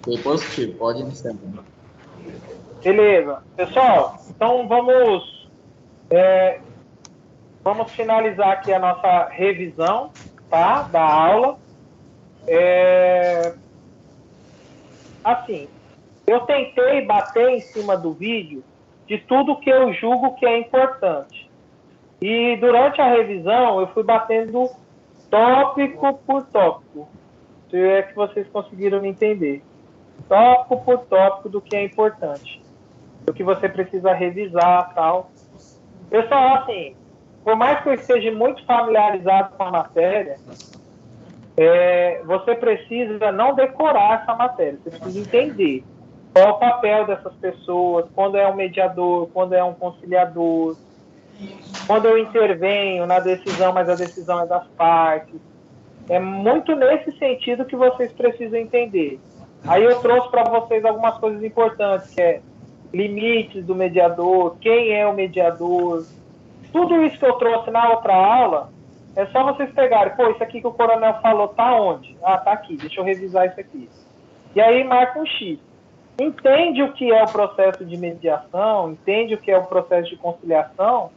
Foi positivo, pode iniciar. Beleza. Pessoal, então vamos finalizar aqui a nossa revisão, tá? Da aula. Assim, eu tentei bater em cima do vídeo de tudo que eu julgo que é importante. E durante a revisão, eu fui batendo tópico por tópico. Se é que vocês conseguiram me entender. Tópico por tópico do que é importante. Do que você precisa revisar, tal. Pessoal, assim, por mais que eu esteja muito familiarizado com a matéria, você precisa não decorar essa matéria. Você precisa entender qual é o papel dessas pessoas, quando é um mediador, quando é um conciliador, quando eu intervenho na decisão, mas a decisão é das partes. É muito nesse sentido que vocês precisam entender. Aí eu trouxe para vocês algumas coisas importantes, que é limites do mediador, quem é o mediador. Tudo isso que eu trouxe na outra aula, é só vocês pegarem, pô, isso aqui que o coronel falou, tá onde? Ah, tá aqui, deixa eu revisar isso aqui. E aí marca um X. Entende o que é o processo de mediação, entende o que é o processo de conciliação,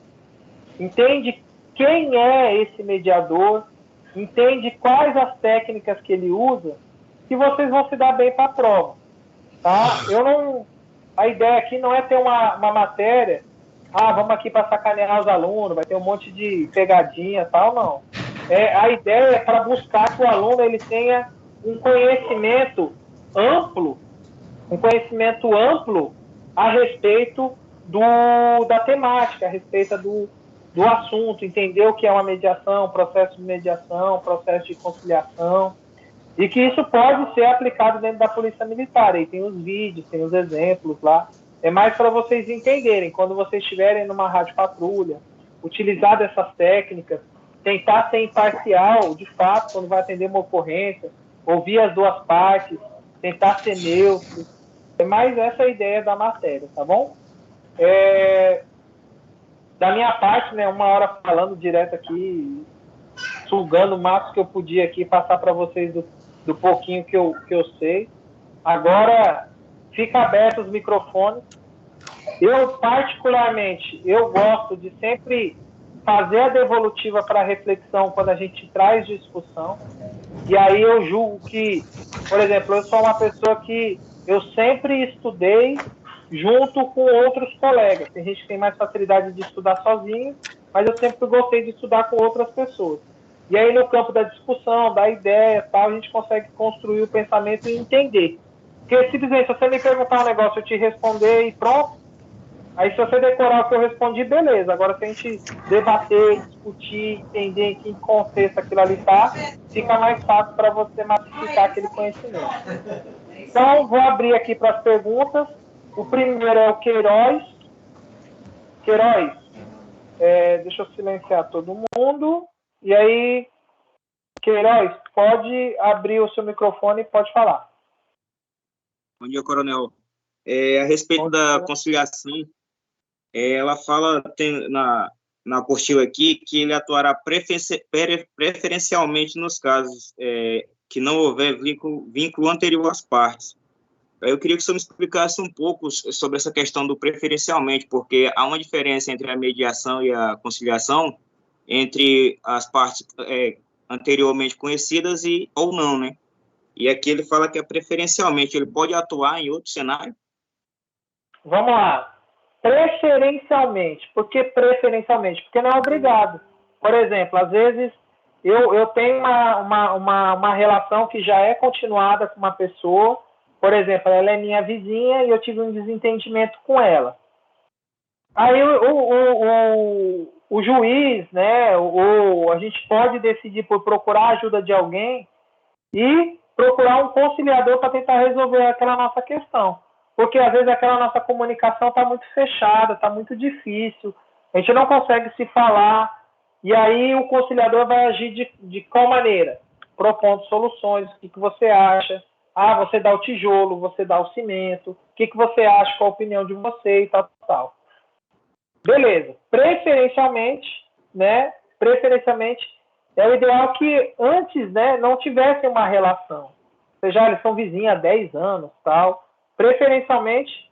entende quem é esse mediador, entende quais as técnicas que ele usa, que vocês vão se dar bem para a prova. Tá? A ideia aqui não é ter uma matéria, vamos aqui para sacanear os alunos, vai ter um monte de pegadinha e tal, não. A ideia é para buscar que o aluno ele tenha um conhecimento amplo a respeito da temática, a respeito do assunto, entender o que é uma mediação, processo de mediação, processo de conciliação, e que isso pode ser aplicado dentro da Polícia Militar. Aí tem os vídeos, tem os exemplos lá. É mais para vocês entenderem, quando vocês estiverem numa rádio patrulha, utilizar dessas técnicas, tentar ser imparcial, de fato, quando vai atender uma ocorrência, ouvir as duas partes, tentar ser neutro. É mais essa a ideia da matéria, tá bom? Da minha parte, né, 1 hora falando direto aqui, sugando o máximo que eu podia aqui, passar para vocês do pouquinho que eu sei. Agora, fica aberto os microfones. Eu, particularmente, eu gosto de sempre fazer a devolutiva para reflexão quando a gente traz discussão. E aí eu julgo que, por exemplo, eu sou uma pessoa que eu sempre estudei junto com outros colegas. Tem gente que tem mais facilidade de estudar sozinho, mas eu sempre gostei de estudar com outras pessoas. E aí, no campo da discussão, da ideia, tal, a gente consegue construir o pensamento e entender. Porque, simplesmente, se você me perguntar um negócio, eu te responder e pronto. Aí, se você decorar o que eu respondi, beleza. Agora, se a gente debater, discutir, entender em que contexto aquilo ali está, fica mais fácil para você massificar aquele conhecimento. Então, vou abrir aqui para as perguntas. O primeiro é o Queiroz. Queiroz, deixa eu silenciar todo mundo. E aí, Queiroz, pode abrir o seu microfone e pode falar. Bom dia, coronel. A respeito da conciliação, ela fala na apostila aqui que ele atuará preferencialmente nos casos que não houver vínculo anterior às partes. Eu queria que o senhor me explicasse um pouco sobre essa questão do preferencialmente, porque há uma diferença entre a mediação e a conciliação, entre as partes anteriormente conhecidas ou não, né? E aqui ele fala que é preferencialmente, ele pode atuar em outro cenário? Vamos lá. Preferencialmente. Por que preferencialmente? Porque não é obrigado. Por exemplo, às vezes eu tenho uma relação que já é continuada com uma pessoa, por exemplo, ela é minha vizinha e eu tive um desentendimento com ela. Aí o juiz, né, ou a gente pode decidir por procurar a ajuda de alguém e procurar um conciliador para tentar resolver aquela nossa questão. Porque às vezes aquela nossa comunicação está muito fechada, está muito difícil, a gente não consegue se falar, e aí o conciliador vai agir de qual maneira? Propondo soluções, o que você acha? Você dá o tijolo, você dá o cimento, o que você acha, qual a opinião de você e tal. Beleza. Preferencialmente, né? É o ideal que antes, né, não tivesse uma relação. seja, eles são vizinhos há 10 anos, tal. Preferencialmente,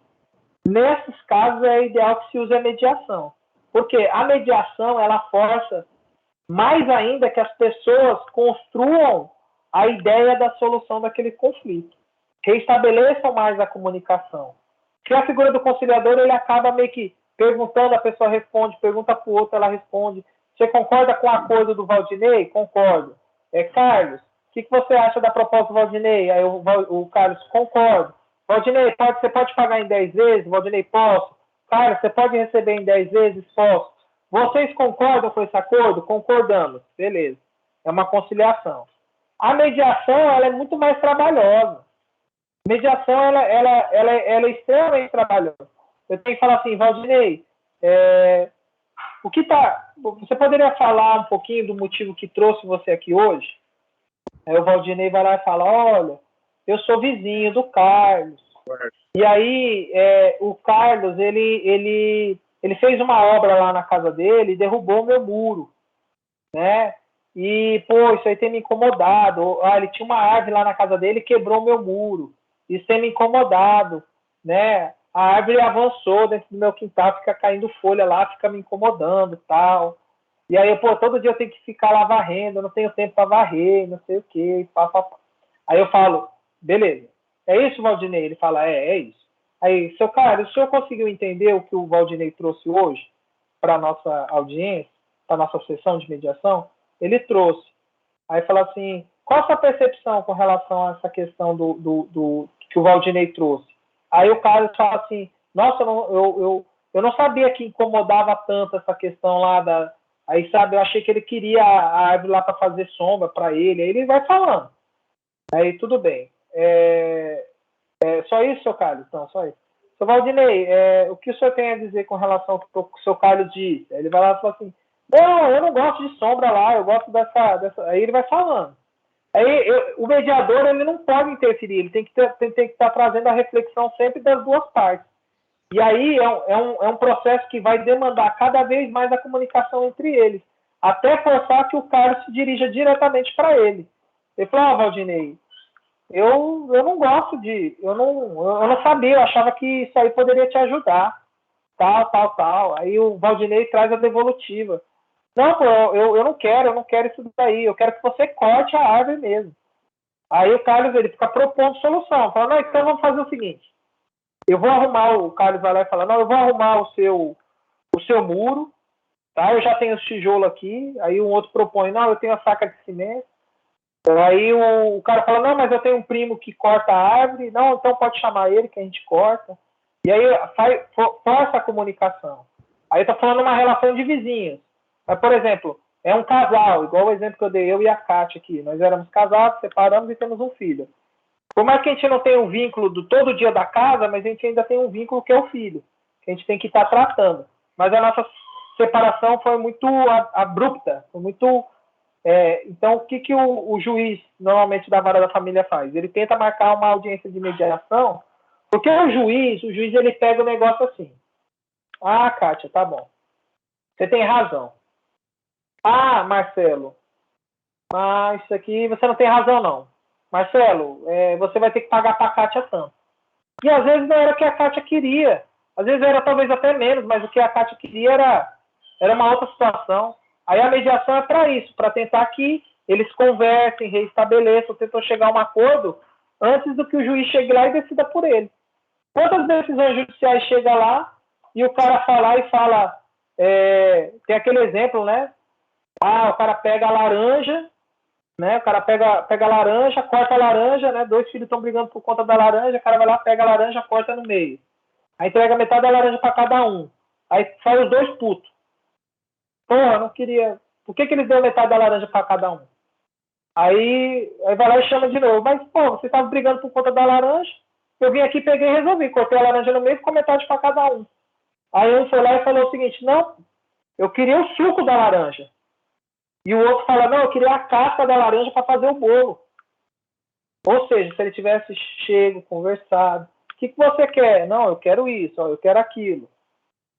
nesses casos, é ideal que se use a mediação. Porque a mediação, ela força mais ainda que as pessoas construam a ideia da solução daquele conflito. Reestabeleçam mais a comunicação. Se a figura do conciliador, ele acaba meio que perguntando, a pessoa responde, pergunta para o outro, ela responde. Você concorda com o acordo do Valdinei? Concordo. Carlos, o que você acha da proposta do Valdinei? Aí o Carlos, concordo. Valdinei, você pode pagar em 10 vezes? Valdinei, posso. Carlos, você pode receber em 10 vezes? Posso. Vocês concordam com esse acordo? Concordamos. Beleza. É uma conciliação. A mediação, ela é muito mais trabalhosa. Mediação, ela é extremamente trabalhosa. Eu tenho que falar assim, Valdinei, o que tá... Você poderia falar um pouquinho do motivo que trouxe você aqui hoje? Aí o Valdinei vai lá e fala, olha, eu sou vizinho do Carlos. E aí, o Carlos, ele fez uma obra lá na casa dele e derrubou o meu muro, né? E, pô, isso aí tem me incomodado. Ele tinha uma árvore lá na casa dele e quebrou o meu muro. Isso tem me incomodado, né? A árvore avançou dentro do meu quintal, fica caindo folha lá, fica me incomodando e tal. E aí, pô, todo dia eu tenho que ficar lá varrendo, eu não tenho tempo para varrer, não sei o quê. Pá. Aí eu falo, beleza. É isso, Valdinei? Ele fala, é isso. Aí, seu Carlos, o senhor conseguiu entender o que o Valdinei trouxe hoje para a nossa audiência, para a nossa sessão de mediação? Ele trouxe. Aí fala assim, qual a sua percepção com relação a essa questão do que o Valdinei trouxe? Aí o Carlos fala assim, nossa, eu não sabia que incomodava tanto essa questão lá da... Aí, sabe, eu achei que ele queria a árvore lá para fazer sombra para ele. Aí ele vai falando. Aí tudo bem. Só isso, seu Carlos? Não, só isso. Seu Valdinei, o que o senhor tem a dizer com relação ao que o seu Carlos disse? Aí ele vai lá e fala assim, não, eu não gosto de sombra lá, eu gosto dessa... Aí ele vai falando. Aí o mediador, ele não pode interferir, ele tem que estar trazendo a reflexão sempre das duas partes. E aí é um processo que vai demandar cada vez mais a comunicação entre eles, até forçar que o Carlos se dirija diretamente para ele. Ele falou, Valdinei, eu não gosto de... Eu não sabia, eu achava que isso aí poderia te ajudar. Tal. Aí o Valdinei traz a devolutiva. Não, pô, eu não quero isso daí. Eu quero que você corte a árvore mesmo. Aí o Carlos, ele fica propondo solução. Fala, não, então vamos fazer o seguinte. Eu vou arrumar, o Carlos vai lá e fala, não, eu vou arrumar o seu muro, tá? Eu já tenho os tijolos aqui. Aí um outro propõe, não, eu tenho a saca de cimento. Aí o cara fala, não, mas eu tenho um primo que corta a árvore. Não, então pode chamar ele que a gente corta. E aí força a comunicação. Aí eu tô falando uma relação de vizinhos. Mas, por exemplo, é um casal, igual o exemplo que eu dei, eu e a Kátia aqui. Nós éramos casados, separamos e temos um filho. Por mais que a gente não tenha um vínculo do todo dia da casa, mas a gente ainda tem um vínculo que é o filho, que a gente tem que estar tratando. Mas a nossa separação foi muito abrupta, foi muito... então, o que o juiz, normalmente, da vara da família faz? Ele tenta marcar uma audiência de mediação, porque o juiz ele pega o negócio assim. Ah, Kátia, tá bom. Você tem razão. Ah, Marcelo, mas isso aqui você não tem razão, não. Marcelo, você vai ter que pagar para a Kátia tanto. E às vezes não era o que a Kátia queria. Às vezes era talvez até menos, mas o que a Kátia queria era uma outra situação. Aí a mediação é para isso, para tentar que eles conversem, reestabeleçam, tentam chegar a um acordo antes do que o juiz chegue lá e decida por ele. Quantas decisões judiciais chega lá e o cara fala e fala... tem aquele exemplo, né? O cara pega a laranja, né? O cara pega a laranja, corta a laranja, né? 2 filhos estão brigando por conta da laranja, o cara vai lá, pega a laranja, corta no meio. Aí entrega metade da laranja para cada um. Aí sai os 2 putos. Porra, não queria... Por que eles deu metade da laranja para cada um? Aí vai lá e chama de novo. Mas, pô, vocês estavam brigando por conta da laranja, eu vim aqui, peguei e resolvi. Cortei a laranja no meio e ficou metade para cada um. Aí um foi lá e falou o seguinte, não, eu queria o suco da laranja. E o outro fala, não, eu queria a casca da laranja para fazer o bolo. Ou seja, se ele tivesse chego, conversado, o que você quer? Não, eu quero isso, eu quero aquilo.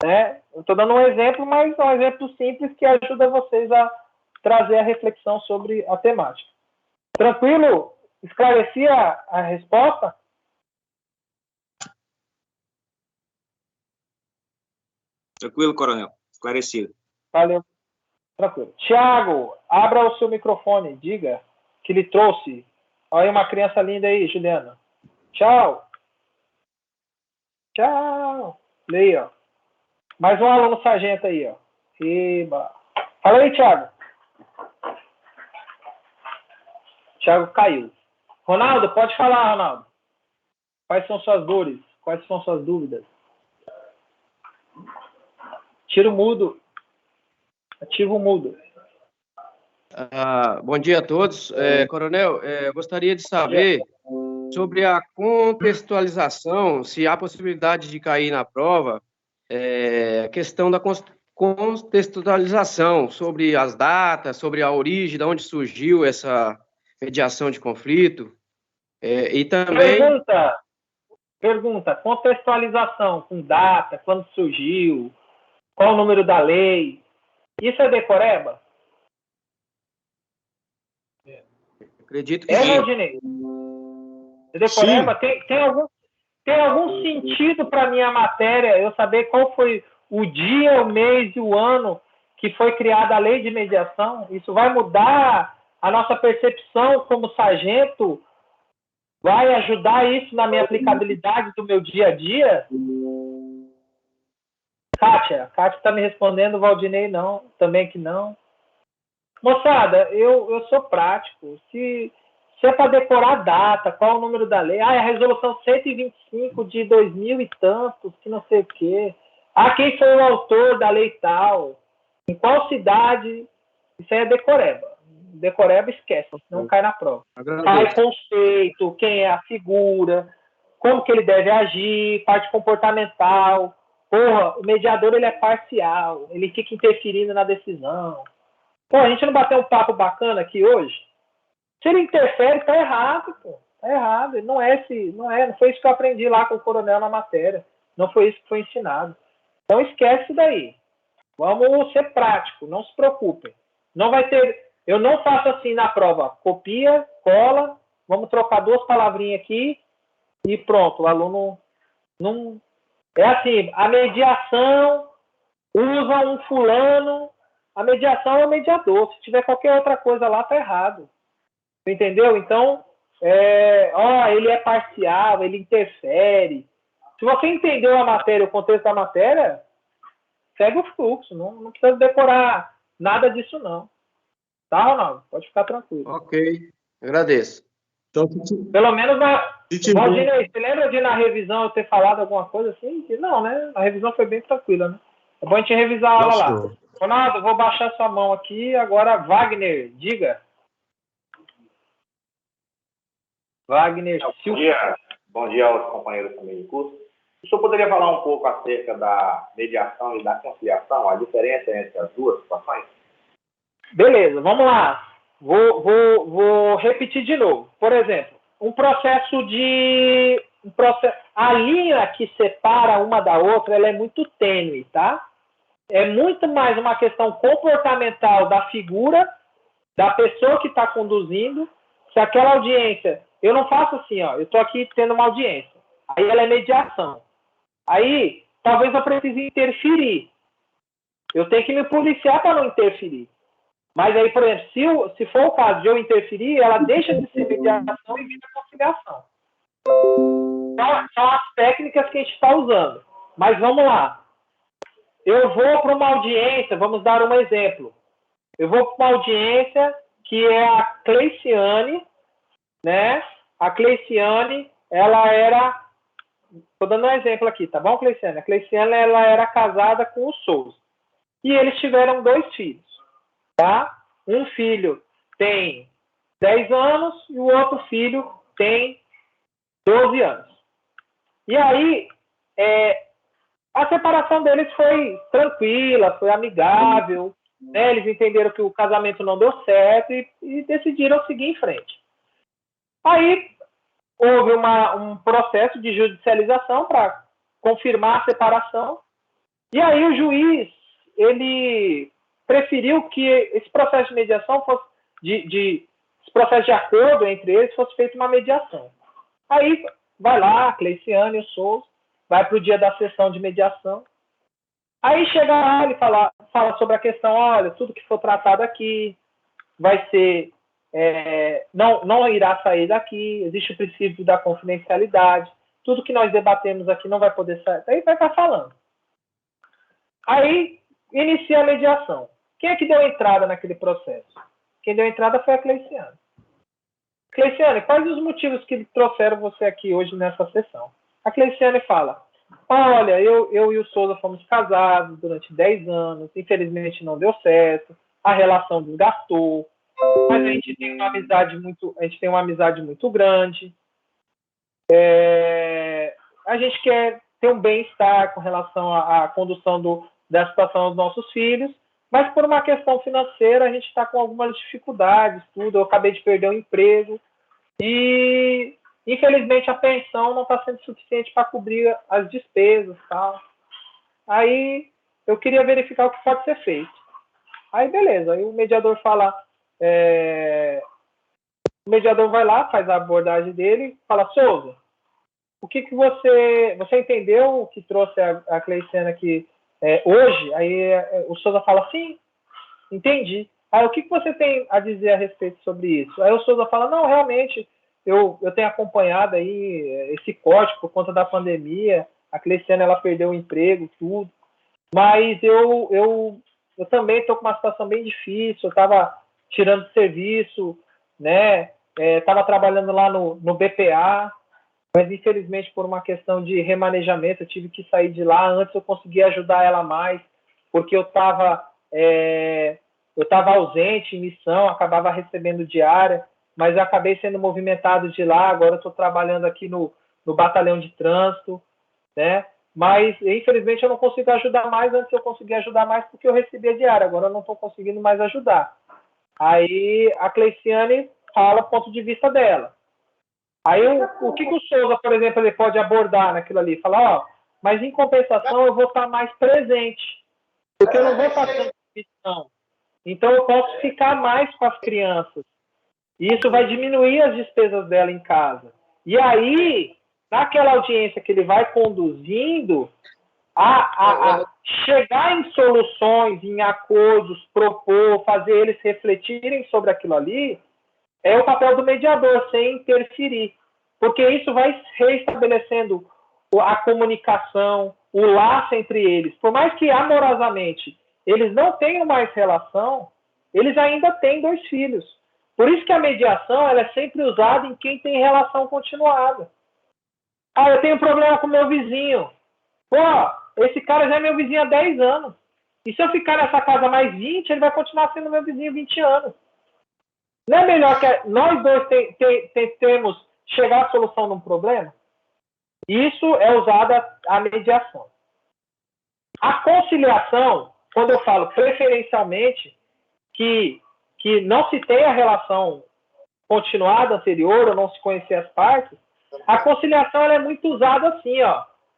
Né? Eu estou dando um exemplo, mas é um exemplo simples que ajuda vocês a trazer a reflexão sobre a temática. Tranquilo? Esclareci a resposta? Tranquilo, coronel. Esclarecido. Valeu. Tranquilo. Tiago, abra o seu microfone. Diga que lhe trouxe. Olha uma criança linda aí, Juliana. Tchau. Tchau. Leia, ó. Mais um aluno sargento aí, ó. Eba. Fala aí, Tiago. Tiago caiu. Ronaldo, pode falar, Ronaldo. Quais são suas dores? Quais são suas dúvidas? Tira o mudo. Ativa o mudo. Bom dia a todos. Coronel, gostaria de saber sobre a contextualização, se há possibilidade de cair na prova, a questão da contextualização sobre as datas, sobre a origem, de onde surgiu essa mediação de conflito, e também... Pergunta, contextualização com data, quando surgiu, qual o número da lei, isso é decoreba? Acredito que sim. Valdinei? É decoreba? Tem algum sentido para minha matéria eu saber qual foi o dia, o mês e o ano que foi criada a lei de mediação? Isso vai mudar a nossa percepção como sargento? Vai ajudar isso na minha aplicabilidade do meu dia a dia? Kátia está me respondendo, Valdinei não, também que não. Moçada, eu sou prático. Se é para decorar a data, qual o número da lei? É a resolução 125 de 2000 e tantos, que não sei o quê. Quem foi o autor da lei tal? Em qual cidade? Isso aí é decoreba. Decoreba, esquece, não cai na prova. Cai conceito, quem é a figura, como que ele deve agir, parte comportamental. Porra, o mediador ele é parcial, ele fica interferindo na decisão. Pô, a gente não bateu um papo bacana aqui hoje? Se ele interfere, tá errado, pô. Tá errado. Não foi isso que eu aprendi lá com o coronel na matéria. Não foi isso que foi ensinado. Então esquece isso daí. Vamos ser prático, não se preocupem. Não vai ter. Eu não faço assim na prova. Copia, cola, vamos trocar 2 palavrinhas aqui e pronto. O aluno não. É assim, a mediação usa um fulano. A mediação é o mediador. Se tiver qualquer outra coisa lá, tá errado. Entendeu? Então, ele é parcial, ele interfere. Se você entendeu a matéria, o contexto da matéria, segue o fluxo. Não precisa decorar nada disso, não. Tá, Ronaldo? Pode ficar tranquilo. Ok, agradeço. Então, pelo menos Valdinei, você lembra de na revisão eu ter falado alguma coisa assim? Não, né? A revisão foi bem tranquila, né? É bom a gente revisar a aula lá. Ronaldo, vou baixar sua mão aqui. Agora, Wagner, diga. Wagner, Bom dia aos companheiros também de curso. O senhor poderia falar um pouco acerca da mediação e da conciliação, a diferença entre as duas situações? Beleza, vamos lá. Vou repetir de novo. Por exemplo, a linha que separa uma da outra, ela é muito tênue, tá? É muito mais uma questão comportamental da figura, da pessoa que está conduzindo. Se aquela audiência... Eu não faço assim, ó. Eu estou aqui tendo uma audiência. Aí ela é mediação. Aí, talvez eu precise interferir. Eu tenho que me policiar para não interferir. Mas aí, por exemplo, se for o caso de eu interferir, ela deixa de ser mediação e vira conciliação. Então, são as técnicas que a gente está usando. Mas vamos lá. Eu vou para uma audiência, vamos dar um exemplo. Eu vou para uma audiência que é a Cleiciane, né? A Cleiciane, ela era... Estou dando um exemplo aqui, tá bom, Cleiciane? A Cleiciane, ela era casada com o Souza. E eles tiveram 2 filhos, tá? Um filho tem 10 anos e o outro filho tem 12 anos. E aí, a separação deles foi tranquila, foi amigável, né? Eles entenderam que o casamento não deu certo e decidiram seguir em frente. Aí, houve um processo de judicialização para confirmar a separação. E aí o juiz, ele preferiu que esse processo de mediação esse processo de acordo entre eles fosse feita uma mediação. Aí vai lá, a Cleiciane e o Souza, vai para o dia da sessão de mediação. Aí chega lá, ele fala sobre a questão, olha, tudo que for tratado aqui vai ser, não irá sair daqui, existe o princípio da confidencialidade, tudo que nós debatemos aqui não vai poder sair, aí vai estar falando. Aí inicia a mediação. Quem é que deu entrada naquele processo? Quem deu entrada foi a Cleiciane. Cleiciane, quais os motivos que trouxeram você aqui hoje nessa sessão? A Cleiciane fala, olha, eu e o Souza fomos casados durante 10 anos, infelizmente não deu certo, a relação desgastou, mas a gente tem uma amizade muito grande, a gente quer ter um bem-estar com relação à condução da situação dos nossos filhos, mas por uma questão financeira a gente está com algumas dificuldades, tudo, eu acabei de perder o emprego e infelizmente a pensão não está sendo suficiente para cobrir as despesas, tal. Aí eu queria verificar o que pode ser feito. Aí beleza, aí o mediador fala, o mediador vai lá, faz a abordagem dele, fala, Souza, o que você entendeu o que trouxe a Cleiciane aqui hoje? Aí o Souza fala, sim, entendi. Aí o que você tem a dizer a respeito sobre isso? Aí o Souza fala, não, realmente, eu tenho acompanhado aí esse corte por conta da pandemia, a Cleiciane, ela perdeu o emprego, tudo, mas eu também estou com uma situação bem difícil, eu estava tirando serviço, né, estava trabalhando lá no BPA, mas infelizmente por uma questão de remanejamento eu tive que sair de lá, antes eu conseguia ajudar ela mais, porque eu estava ausente em missão, acabava recebendo diária, mas eu acabei sendo movimentado de lá, agora eu estou trabalhando aqui no batalhão de trânsito, né? Mas infelizmente eu não consigo ajudar mais, antes eu conseguia ajudar mais porque eu recebia diária, agora eu não estou conseguindo mais ajudar. Aí a Cleiciane fala o ponto de vista dela. Aí o que o Souza, por exemplo, ele pode abordar naquilo ali? Falar, mas em compensação eu vou estar mais presente, porque eu não vou estar tendo missão. Então eu posso ficar mais com as crianças. E isso vai diminuir as despesas dela em casa. E aí, naquela audiência que ele vai conduzindo, a chegar em soluções, em acordos, propor, fazer eles refletirem sobre aquilo ali, é o papel do mediador, sem interferir. Porque isso vai reestabelecendo a comunicação, o laço entre eles. Por mais que amorosamente eles não tenham mais relação, eles ainda têm 2 filhos. Por isso que a mediação ela é sempre usada em quem tem relação continuada. Eu tenho problema com meu vizinho. Esse cara já é meu vizinho há 10 anos. E se eu ficar nessa casa mais 20, ele vai continuar sendo meu vizinho 20 anos. Não é melhor que nós dois tentemos chegar à solução de um problema? Isso é usada a mediação. A conciliação, quando eu falo preferencialmente que não se tem a relação continuada anterior, ou não se conhecer as partes, a conciliação ela é muito usada assim,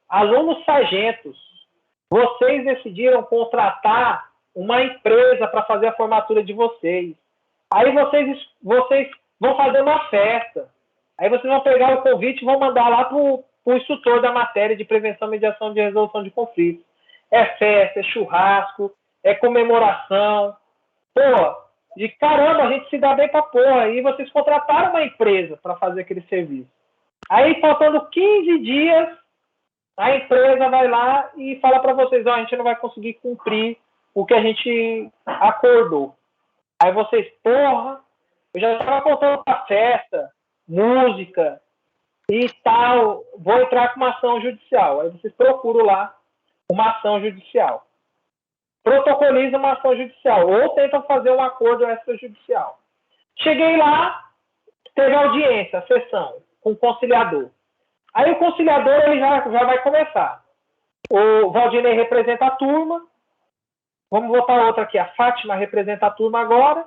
alunos sargentos, vocês decidiram contratar uma empresa para fazer a formatura de vocês. Aí vocês vão fazer uma festa. Aí vocês vão pegar o convite e vão mandar lá para o instrutor da matéria de prevenção, mediação e resolução de conflitos. É festa, é churrasco, é comemoração. De caramba, a gente se dá bem pra porra. Aí vocês contrataram uma empresa para fazer aquele serviço. Aí, faltando 15 dias, a empresa vai lá e fala para vocês, a gente não vai conseguir cumprir o que a gente acordou. Aí vocês, eu já estava contando pra festa, música e tal, vou entrar com uma ação judicial. Aí vocês procuram lá uma ação judicial. Protocolizam uma ação judicial ou tentam fazer um acordo extrajudicial. Cheguei lá, teve audiência, sessão, com o conciliador. Aí o conciliador ele já vai começar. O Valdinei representa a turma. Vamos botar outra aqui. A Fátima representa a turma agora.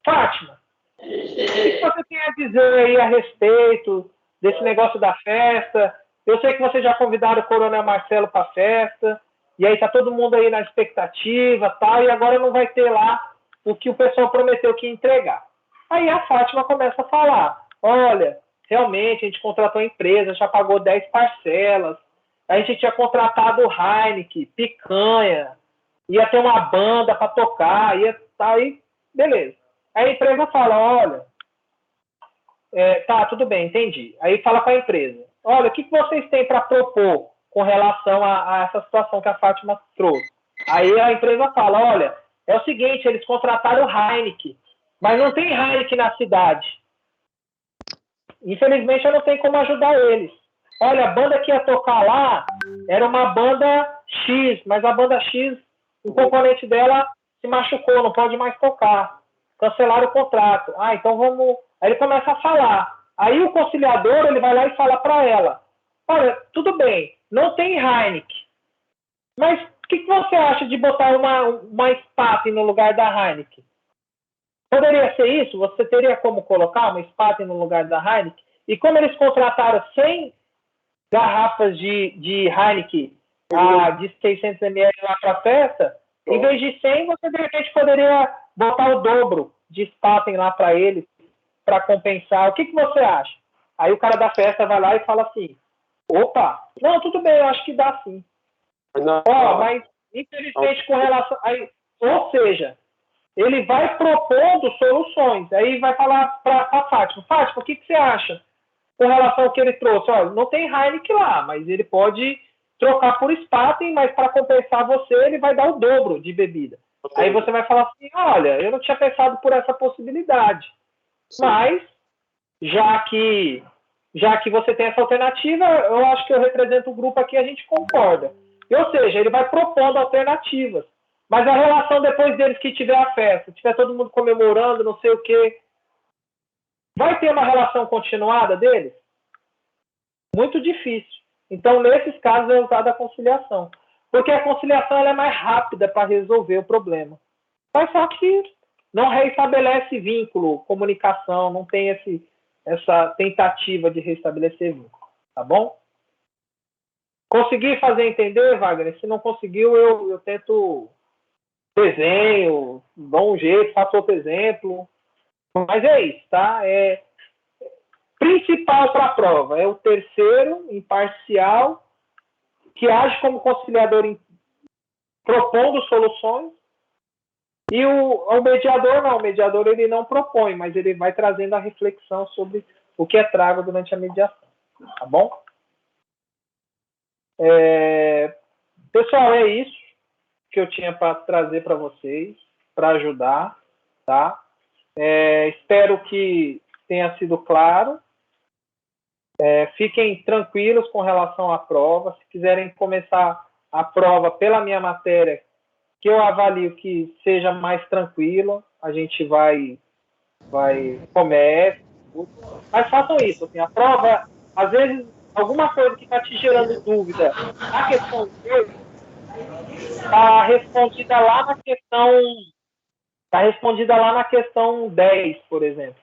Fátima, o que você tem a dizer aí a respeito desse negócio da festa? Eu sei que vocês já convidaram o Coronel Marcelo para a festa. E aí tá todo mundo aí na expectativa, tal, e agora não vai ter lá o que o pessoal prometeu que ia entregar. Aí a Fátima começa a falar, olha, realmente a gente contratou a empresa, já pagou 10 parcelas, a gente tinha contratado o Heineken, Picanha, ia ter uma banda para tocar, aí, beleza. Aí a empresa fala, olha, tá, tudo bem, entendi. Aí fala para a empresa, olha, o que vocês têm para propor com relação a essa situação que a Fátima trouxe? Aí a empresa fala, olha, é o seguinte, eles contrataram o Heineken, mas não tem Heineken na cidade. Infelizmente eu não tenho como ajudar eles. Olha, a banda que ia tocar lá era uma banda X, mas a banda X, um componente dela se machucou, não pode mais tocar. Cancelaram o contrato. Ah, então vamos... Aí ele começa a falar. Aí o conciliador, ele vai lá e fala para ela, olha, tudo bem, não tem Heineken, mas o que você acha de botar uma Spaten no lugar da Heineken? Poderia ser isso? Você teria como colocar uma Spaten no lugar da Heineken? E como eles contrataram 100 garrafas de Heineken de 600 ml lá para a festa, em vez de 100, você de repente poderia botar o dobro de Spaten lá para eles, para compensar. O que você acha? Aí o cara da festa vai lá e fala assim, opa, não, tudo bem, eu acho que dá sim. Mas infelizmente com relação... ou seja, ele vai propondo soluções. Aí vai falar para a Fátima, o que você acha com relação ao que ele trouxe? Olha, não tem Heineken lá, mas ele pode trocar por Spaten, mas para compensar você, ele vai dar o dobro de bebida. Aí você vai falar assim, olha, eu não tinha pensado por essa possibilidade. Sim. Mas, já que você tem essa alternativa, eu acho que eu represento o grupo aqui, a gente concorda. Ou seja, ele vai propondo alternativas. Mas a relação depois deles que tiver a festa, tiver todo mundo comemorando, não sei o quê, vai ter uma relação continuada deles? Muito difícil. Então, nesses casos, é usada a conciliação. Porque a conciliação ela é mais rápida para resolver o problema. Mas só que não reestabelece vínculo, comunicação, não tem essa tentativa de restabelecer vínculo. Tá bom? Consegui fazer entender, Wagner? Se não conseguiu, eu tento desenho, dou um jeito, faço outro exemplo. Mas é isso, tá? Principal para a prova é o terceiro, imparcial, que age como conciliador propondo soluções, e o mediador não. O mediador ele não propõe, mas ele vai trazendo a reflexão sobre o que é trago durante a mediação. Tá bom? Pessoal, é isso que eu tinha para trazer para vocês, para ajudar, tá? Espero que tenha sido claro. Fiquem tranquilos com relação à prova. Se quiserem começar a prova pela minha matéria, que eu avalio que seja mais tranquilo, a gente vai começar. Mas façam isso. Assim, a prova, às vezes, alguma coisa que está te gerando dúvida, a questão dele está respondida lá na questão 10, por exemplo.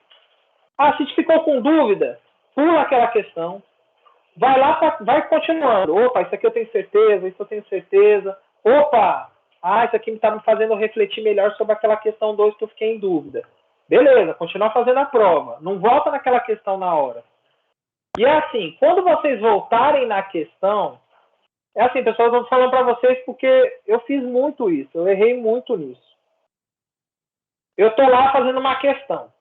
Se te ficou com dúvida, pula aquela questão, vai continuando. Opa, isso aqui eu tenho certeza, isso eu tenho certeza. Opa, isso aqui está me fazendo refletir melhor sobre aquela questão 2 que eu fiquei em dúvida. Beleza, continua fazendo a prova. Não volta naquela questão na hora. E é assim, quando vocês voltarem na questão, é assim, pessoal, eu estou falando para vocês porque eu fiz muito isso, eu errei muito nisso. Eu estou lá fazendo uma questão.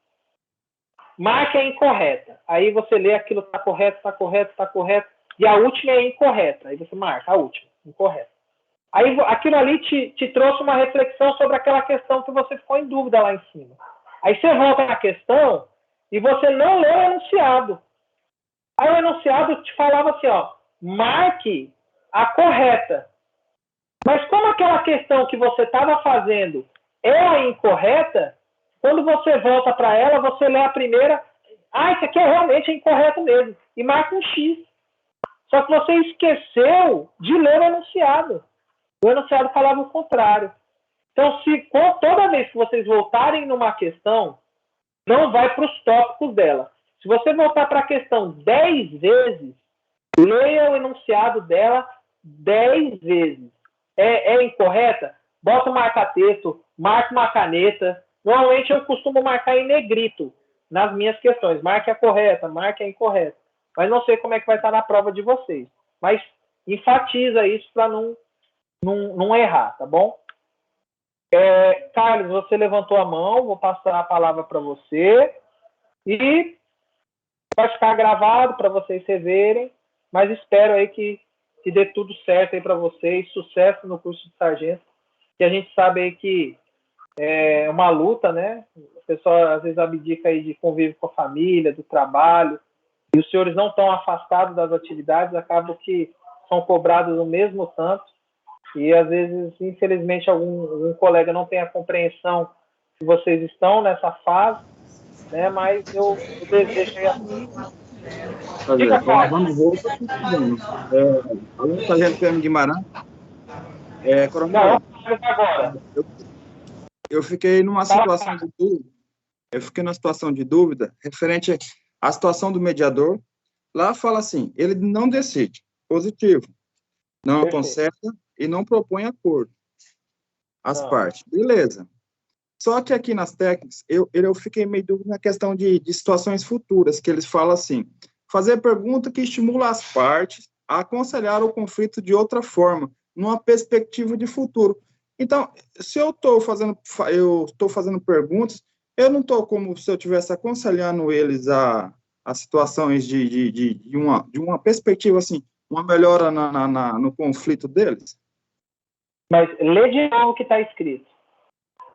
Marca é incorreta. Aí você lê aquilo, está correto, está correto, está correto. E a última é incorreta. Aí você marca a última, incorreta. Aí aquilo ali te trouxe uma reflexão sobre aquela questão que você ficou em dúvida lá em cima. Aí você volta na questão e você não lê o enunciado. Aí o enunciado te falava assim, marque a correta. Mas como aquela questão que você estava fazendo é a incorreta, quando você volta para ela, você lê a primeira, isso aqui realmente é incorreto mesmo, e marca um X. Só que você esqueceu de ler o enunciado. O enunciado falava o contrário. Então, toda vez que vocês voltarem numa questão, não vai para os tópicos dela. Se você voltar para a questão 10 vezes, leia o enunciado dela 10 vezes. É incorreta? Bota um marca-texto, marca uma caneta. Normalmente eu costumo marcar em negrito. nas minhas questões. Marque a correta, marque a incorreta. Mas não sei como é que vai estar na prova de vocês. Mas enfatiza isso para não errar, tá bom? Carlos, você levantou a mão, vou passar a palavra para você. E vai ficar gravado para vocês reverem, mas espero aí que dê tudo certo aí para vocês, sucesso no curso de sargento, que a gente sabe aí que é uma luta, né? O pessoal às vezes abdica aí de convívio com a família, do trabalho, e os senhores não estão afastados das atividades, acabam que são cobrados no mesmo tanto, e às vezes, infelizmente, algum colega não tem a compreensão que vocês estão nessa fase, né? Mas eu desejo aí a... Diga, eu sargento PM Guimarães. Coronel, eu fiquei numa situação de dúvida. Referente à situação do mediador. Lá fala assim, ele não decide, positivo, não aconselha e não propõe acordo. As partes, beleza. Só que aqui nas técnicas, eu fiquei meio dúvida na questão de situações futuras, que eles falam assim, fazer pergunta que estimula as partes a aconselhar o conflito de outra forma, numa perspectiva de futuro. Então, se eu estou fazendo perguntas, eu não estou como se eu estivesse aconselhando eles a situações de uma perspectiva, assim, uma melhora no conflito deles. Mas lê de novo o que está escrito.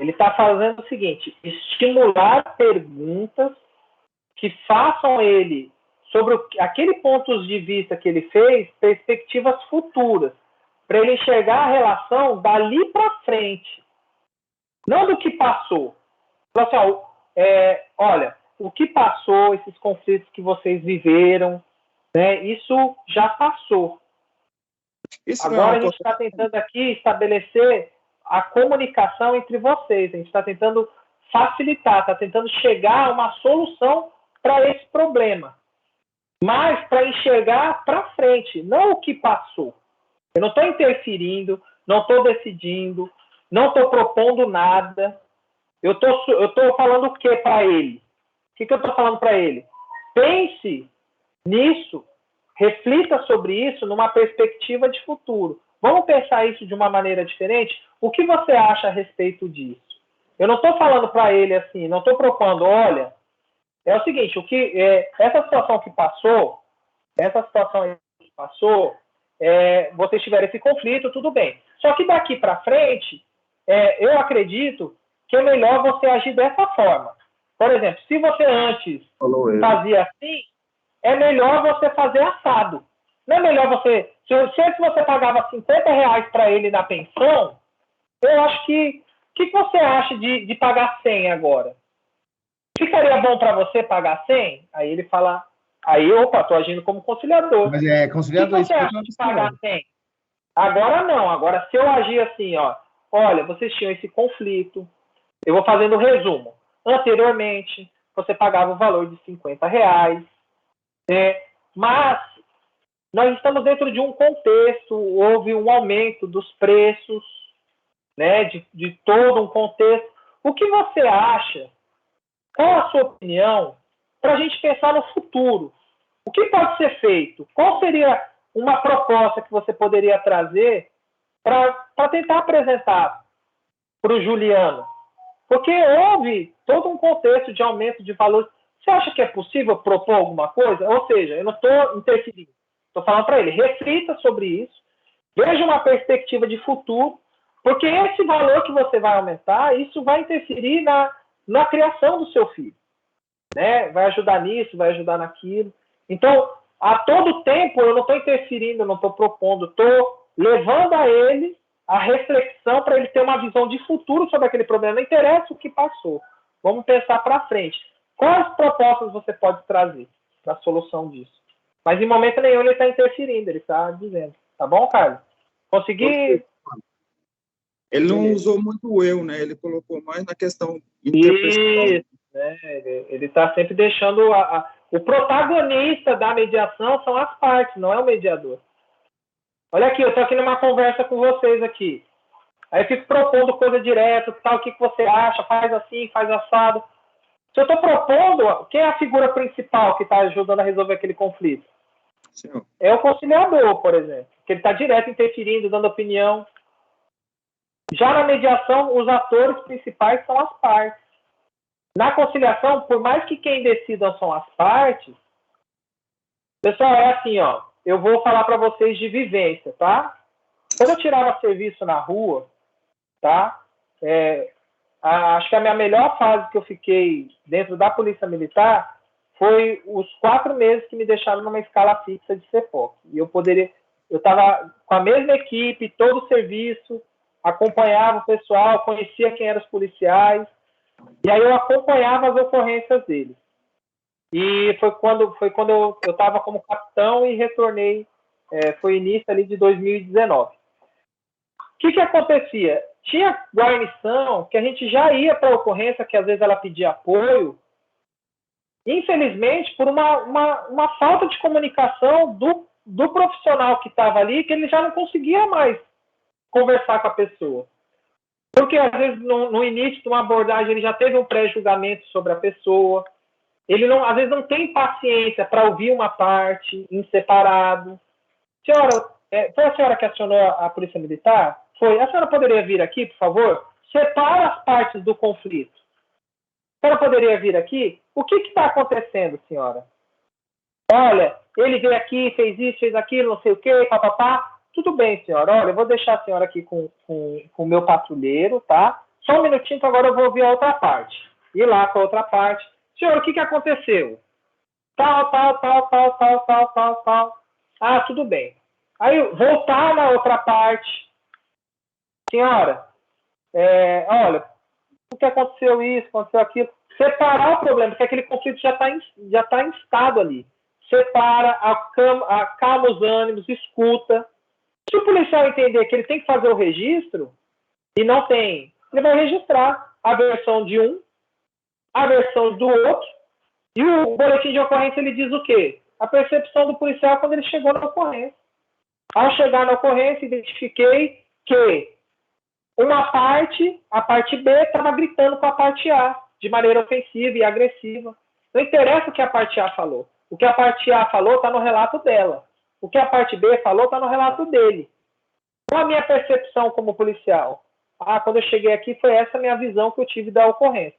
Ele está fazendo o seguinte, estimular perguntas que façam ele, sobre aquele ponto de vista que ele fez, perspectivas futuras, para ele enxergar a relação dali para frente, não do que passou. Assim, olha, o que passou, esses conflitos que vocês viveram, né, isso já passou. Agora a gente está tentando aqui estabelecer a comunicação entre vocês. A gente está tentando facilitar, está tentando chegar a uma solução para esse problema. Mas para enxergar para frente, não o que passou. Eu não estou interferindo, não estou decidindo, não estou propondo nada. Eu estou falando o que para ele? O que eu estou falando para ele? Pense nisso, reflita sobre isso numa perspectiva de futuro. Vamos pensar isso de uma maneira diferente? O que você acha a respeito disso? Eu não estou falando para ele assim, não estou propondo, olha, é o seguinte, essa situação que passou, vocês tiveram esse conflito, tudo bem. Só que daqui para frente, eu acredito que é melhor você agir dessa forma. Por exemplo, se você antes fazia assim, é melhor você fazer assado. Não é melhor você... Se antes você pagava R$50 para ele na pensão, eu acho que... O que você acha de pagar 100 agora? Ficaria bom para você pagar 100? Aí ele fala... Aí, estou agindo como conciliador. Mas conciliador... O que você acha de pagar 100? Agora não. Agora, se eu agir assim, olha, vocês tinham esse conflito, eu vou fazendo o resumo. Anteriormente, você pagava o valor de R$50, mas nós estamos dentro de um contexto, houve um aumento dos preços, né, de todo um contexto. O que você acha? Qual a sua opinião para a gente pensar no futuro? O que pode ser feito? Qual seria uma proposta que você poderia trazer para tentar apresentar para o Juliano? Porque houve todo um contexto de aumento de valores. Você acha que é possível propor alguma coisa? Ou seja, eu não estou interferindo. Estou falando para ele, reflita sobre isso, veja uma perspectiva de futuro, porque esse valor que você vai aumentar, isso vai interferir na criação do seu filho. Né? Vai ajudar nisso, vai ajudar naquilo. Então, a todo tempo, eu não estou interferindo, não estou propondo, estou levando a ele a reflexão para ele ter uma visão de futuro sobre aquele problema. Não interessa o que passou. Vamos pensar para frente. Quais propostas você pode trazer para a solução disso? Mas em momento nenhum ele está interferindo, ele está dizendo. Tá bom, Carlos? Consegui... Ele não usou muito o eu, né? Ele colocou mais na questão interpessoal. Isso, né? Ele está sempre deixando... O protagonista da mediação são as partes, não é o mediador. Olha aqui, eu estou aqui numa conversa com vocês aqui. Aí eu fico propondo coisa direto, tal, o que você acha, faz assim, faz assado. Se eu estou propondo, quem é a figura principal que está ajudando a resolver aquele conflito? Senhor. É o conciliador, por exemplo, que ele está direto interferindo, dando opinião. Já na mediação, os atores principais são as partes. Na conciliação, por mais que quem decidam são as partes, pessoal, é assim, ó, eu vou falar para vocês de vivência, tá? Quando eu tirava serviço na rua, tá? Acho que a minha melhor fase que eu fiquei dentro da Polícia Militar foi os 4 meses que me deixaram numa escala fixa de CEPOC. E eu estava com a mesma equipe, todo o serviço, acompanhava o pessoal, conhecia quem eram os policiais, e aí eu acompanhava as ocorrências deles. E foi quando eu estava como capitão e retornei, foi início ali de 2019. O que acontecia? Tinha guarnição que a gente já ia para a ocorrência, que às vezes ela pedia apoio, infelizmente, por uma falta de comunicação do profissional que estava ali, que ele já não conseguia mais conversar com a pessoa. Porque, às vezes, no início de uma abordagem, ele já teve um pré-julgamento sobre a pessoa, ele não, às vezes não tem paciência para ouvir uma parte em separado. Senhora, foi a senhora que acionou a Polícia Militar? Foi. A senhora poderia vir aqui, por favor? Separa as partes do conflito. A senhora poderia vir aqui? O que está acontecendo, senhora? Olha, ele veio aqui, fez isso, fez aquilo, não sei o quê, papapá. Tudo bem, senhora. Olha, eu vou deixar a senhora aqui com o meu patrulheiro, tá? Só um minutinho que agora eu vou ouvir a outra parte. Ir lá com a outra parte. Senhor, o que aconteceu? Tal. Ah, tudo bem. Aí, voltar na outra parte. Senhora, olha, o que aconteceu isso, aconteceu aquilo. Separar o problema, porque aquele conflito já está instado ali. Separa, acalma os ânimos, escuta. Se o policial entender que ele tem que fazer o registro, e não tem, ele vai registrar a versão de um, a versão do outro, e o boletim de ocorrência ele diz o quê? A percepção do policial quando ele chegou na ocorrência. Ao chegar na ocorrência, identifiquei que a parte B, estava gritando com a parte A, de maneira ofensiva e agressiva. Não interessa o que a parte A falou. O que a parte A falou está no relato dela. O que a parte B falou está no relato dele. Qual a minha percepção como policial? Quando eu cheguei aqui, foi essa a minha visão que eu tive da ocorrência.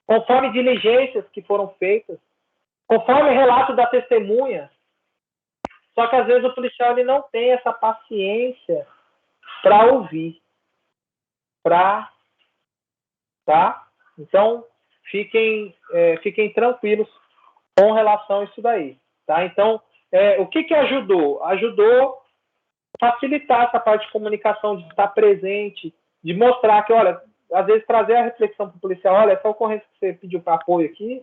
Conforme diligências que foram feitas, conforme relato da testemunha. Só que às vezes o policial ele não tem essa paciência para ouvir. Tá? Então, fiquem tranquilos com relação a isso daí. Tá? Então, o que ajudou? Ajudou a facilitar essa parte de comunicação, de estar presente, de mostrar que, olha, às vezes trazer a reflexão para o policial, olha, essa ocorrência que você pediu para apoio aqui,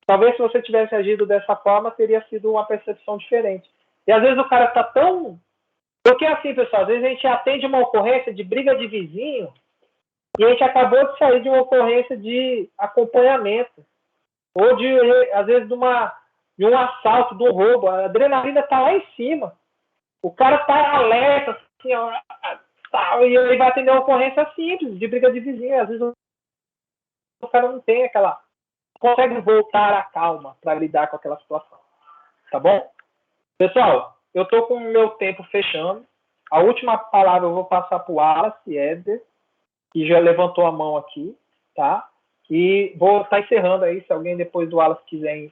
talvez se você tivesse agido dessa forma, teria sido uma percepção diferente. E às vezes o cara está tão... Porque assim, pessoal, às vezes a gente atende uma ocorrência de briga de vizinho e a gente acabou de sair de uma ocorrência de acompanhamento. Ou às vezes, de um assalto, de um roubo. A adrenalina está lá em cima. O cara está alerta, assim, ó, e ele vai atender uma ocorrência simples, de briga de vizinho. Às vezes o cara não tem aquela... consegue voltar à calma para lidar com aquela situação. Tá bom? Pessoal, eu estou com o meu tempo fechando. A última palavra eu vou passar para o Wallace Éder, que já levantou a mão aqui, tá? E vou estar encerrando aí, se alguém depois do Wallace quiser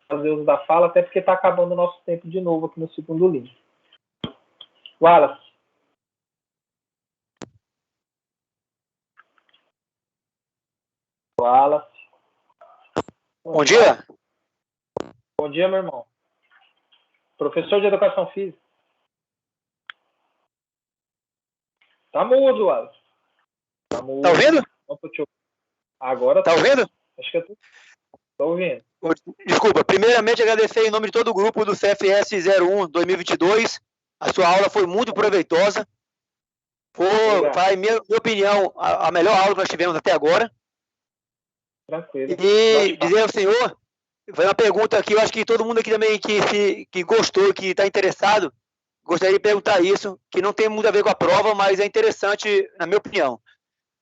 fazer uso da fala, até porque está acabando o nosso tempo de novo aqui no segundo link. Wallace. Bom dia. Bom dia, meu irmão. Professor de Educação Física. Tá mudo, Wallace. Tá mudo. Tá ouvindo? Agora tá ouvindo? Acho que eu tô ouvindo. Desculpa, primeiramente agradecer em nome de todo o grupo do CFS 01 2022. A sua aula foi muito proveitosa. Foi, minha opinião, a melhor aula que nós tivemos até agora. Tranquilo. E dizer ao senhor, foi uma pergunta aqui, eu acho que todo mundo aqui também que gostou, que está interessado, gostaria de perguntar isso, que não tem muito a ver com a prova, mas é interessante, na minha opinião.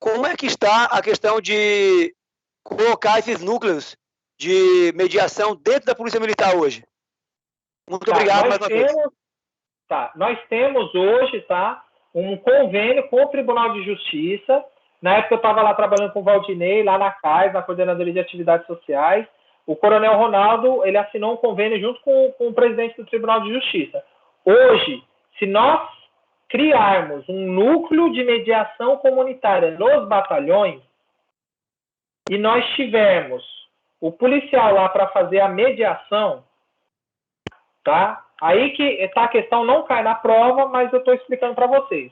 Como é que está a questão de colocar esses núcleos de mediação dentro da Polícia Militar hoje? Muito obrigado mais uma vez. Nós temos hoje, um convênio com o Tribunal de Justiça. Na época eu estava lá trabalhando com o Valdinei, lá na CAIS, na Coordenadoria de Atividades Sociais. O Coronel Ronaldo, ele assinou um convênio junto com o presidente do Tribunal de Justiça. Hoje, se nós criarmos um núcleo de mediação comunitária nos batalhões e nós tivermos o policial lá para fazer a mediação, aí que está a questão, não cai na prova, mas eu estou explicando para vocês.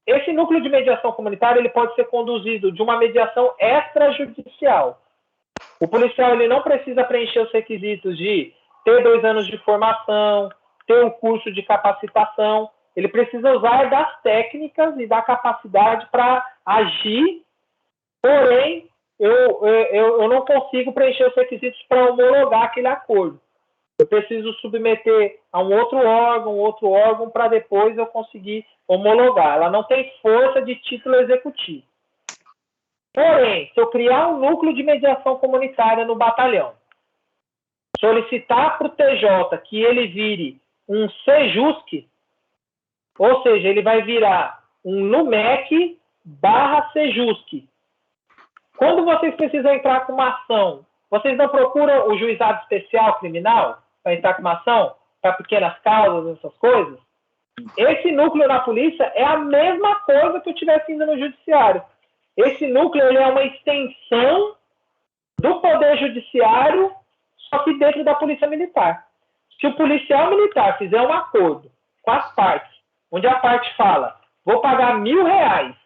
Esse núcleo de mediação comunitária ele pode ser conduzido de uma mediação extrajudicial. O policial ele não precisa preencher os requisitos de ter 2 anos de formação, ter um curso de capacitação. Ele precisa usar das técnicas e da capacidade para agir, porém, eu não consigo preencher os requisitos para homologar aquele acordo. Eu preciso submeter a um outro órgão, para depois eu conseguir homologar. Ela não tem força de título executivo. Porém, se eu criar um núcleo de mediação comunitária no batalhão, solicitar para o TJ que ele vire um SEJUSC, ou seja, ele vai virar um NUMEC/SEJUSC. Quando vocês precisam entrar com uma ação, vocês não procuram o juizado especial criminal para entrar com uma ação, para pequenas causas, essas coisas? Esse núcleo na polícia é a mesma coisa que eu tivesse indo no judiciário. Esse núcleo ele é uma extensão do Poder Judiciário, só que dentro da Polícia Militar. Se o policial militar fizer um acordo com as partes, onde a parte fala, vou pagar R$1.000,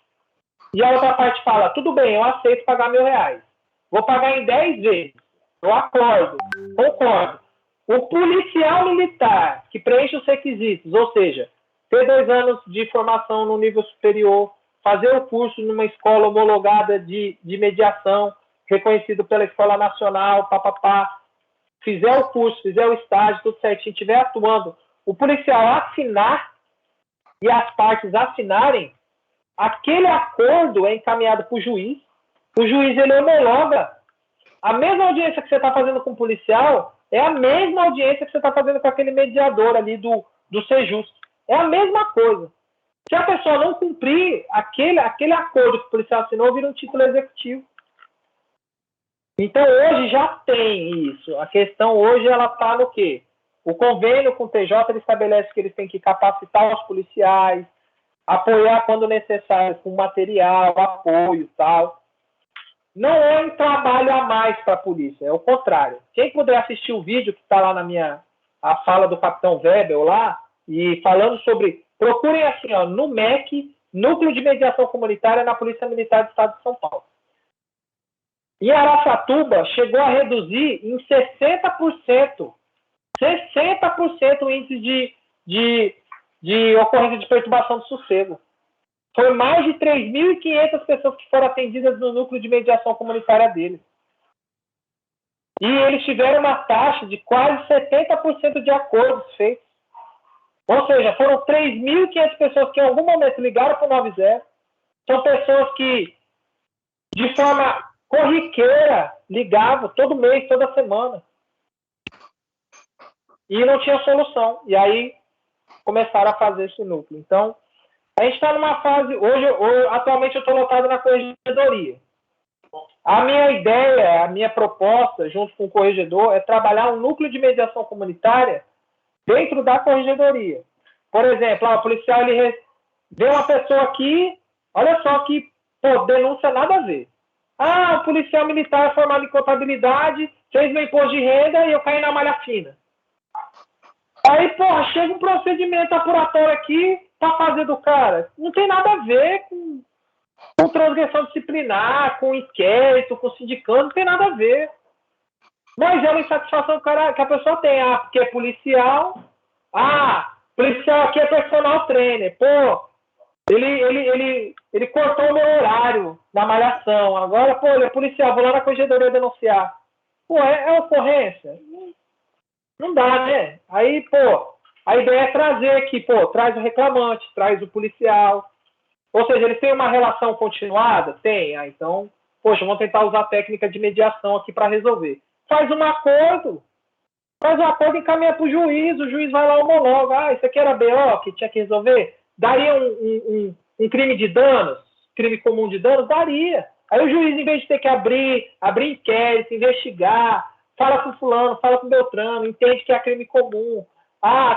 e a outra parte fala, tudo bem, eu aceito pagar R$1.000, vou pagar em 10 vezes, eu acordo, concordo. O policial militar que preenche os requisitos, ou seja, ter 2 anos de formação no nível superior, fazer o curso numa escola homologada de mediação, reconhecido pela Escola Nacional, fizer o curso, fizer o estágio, tudo certinho, estiver atuando, o policial assinar e as partes assinarem, aquele acordo é encaminhado para o juiz ele homologa. A mesma audiência que você está fazendo com o policial é a mesma audiência que você está fazendo com aquele mediador ali do SEJUSC. É a mesma coisa. Se a pessoa não cumprir aquele acordo que o policial assinou, vira um título executivo. Então, hoje já tem isso. A questão hoje, ela está no quê? O convênio com o TJ ele estabelece que eles têm que capacitar os policiais, apoiar quando necessário com material, apoio e tal. Não é um trabalho a mais para a polícia, é o contrário. Quem puder assistir o vídeo que está lá a fala do Capitão Webel lá, e falando sobre, procurem assim, no MEC, Núcleo de Mediação Comunitária na Polícia Militar do Estado de São Paulo. E Araçatuba chegou a reduzir em 60% o índice de ocorrência de perturbação do sossego. Foi mais de 3.500 pessoas que foram atendidas no núcleo de mediação comunitária dele. E eles tiveram uma taxa de quase 70% de acordos feitos. Ou seja, foram 3.500 pessoas que em algum momento ligaram para o 90. São pessoas que, de forma corriqueira, ligavam todo mês, toda semana. E não tinha solução. E aí começaram a fazer esse núcleo. Então, a gente está numa fase... Atualmente eu estou lotado na corregedoria. A minha ideia, a minha proposta, junto com o corregedor, é trabalhar um núcleo de mediação comunitária dentro da corregedoria. Por exemplo, o policial ele vê uma pessoa aqui, olha só que denúncia nada a ver. O policial militar é formado em contabilidade, fez meu imposto de renda e eu caí na malha fina. Aí, chega um procedimento apuratório aqui para fazer do cara. Não tem nada a ver com transgressão disciplinar, com inquérito, com sindicância, não tem nada a ver. Mas é uma insatisfação que a pessoa tem. Porque é policial. Policial aqui é personal trainer. Ele cortou o meu horário na malhação. Agora, ele é policial, vou lá na corregedoria denunciar. É ocorrência? Não dá, né? Aí, a ideia é trazer aqui, traz o reclamante, traz o policial. Ou seja, eles têm uma relação continuada? Tem. Então, vamos tentar usar a técnica de mediação aqui para resolver. faz um acordo e encaminha para o juiz vai lá homologa. Isso aqui era BO que tinha que resolver? Daria um crime de danos, crime comum de danos? Daria. Aí o juiz, em vez de ter que abrir inquérito, investigar, fala com fulano, fala com Beltrano, entende que é crime comum.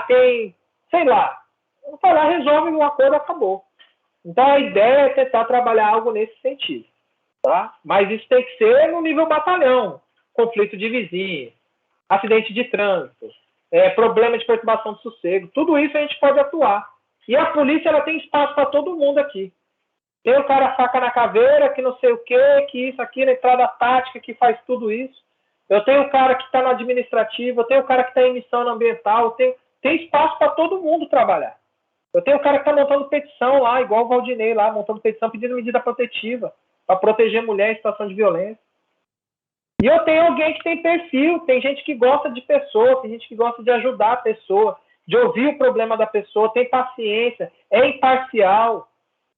Tem, sei lá. Vai lá, resolve um acordo, acabou. Então a ideia é tentar trabalhar algo nesse sentido. Tá? Mas isso tem que ser no nível batalhão. Conflito de vizinhos, acidente de trânsito, problema de perturbação de sossego. Tudo isso a gente pode atuar. E a polícia ela tem espaço para todo mundo aqui. Tem o cara faca na caveira, que não sei o quê, que isso aqui, na entrada tática, que faz tudo isso. Eu tenho o cara que está no administrativo, eu tenho o cara que está em missão ambiental, tem espaço para todo mundo trabalhar. Eu tenho o cara que está montando petição lá, igual o Valdinei lá, montando petição pedindo medida protetiva para proteger mulher em situação de violência. E eu tenho alguém que tem perfil, tem gente que gosta de pessoa, tem gente que gosta de ajudar a pessoa, de ouvir o problema da pessoa, tem paciência, é imparcial.